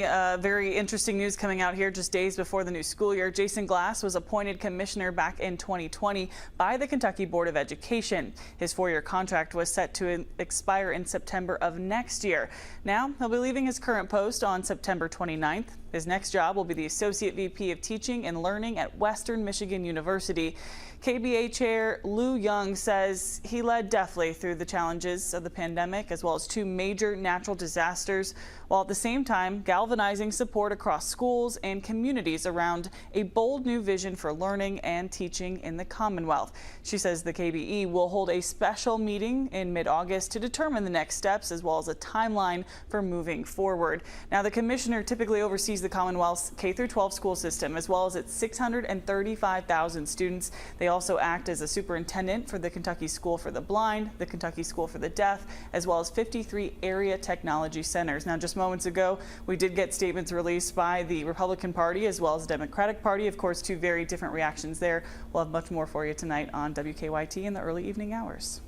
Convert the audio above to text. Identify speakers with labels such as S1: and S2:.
S1: Very interesting news coming out here just days before the new school year. Jason Glass was appointed commissioner back in 2020 by the Kentucky Board of Education. His 4-year contract was set to expire in September of next year. Now he'll be leaving his current post on September 29th. His next job will be the Associate VP of Teaching and Learning at Western Michigan University. KBA Chair Lou Young says he led deftly through the challenges of the pandemic as well as 2 major natural disasters, while at the same time galvanizing support across schools and communities around a bold new vision for learning and teaching in the Commonwealth. She says the KBE will hold a special meeting in mid-August to determine the next steps as well as a timeline for moving forward. Now, the commissioner typically oversees the Commonwealth's K-12 school system as well as its 635,000 students. They also act as a superintendent for the Kentucky School for the Blind, the Kentucky School for the Deaf, as well as 53 area technology centers. Now, just moments ago, we did get statements released by the Republican Party as well as the Democratic Party. Of course, 2 very different reactions there. We'll have much more for you tonight on WKYT in the early evening hours.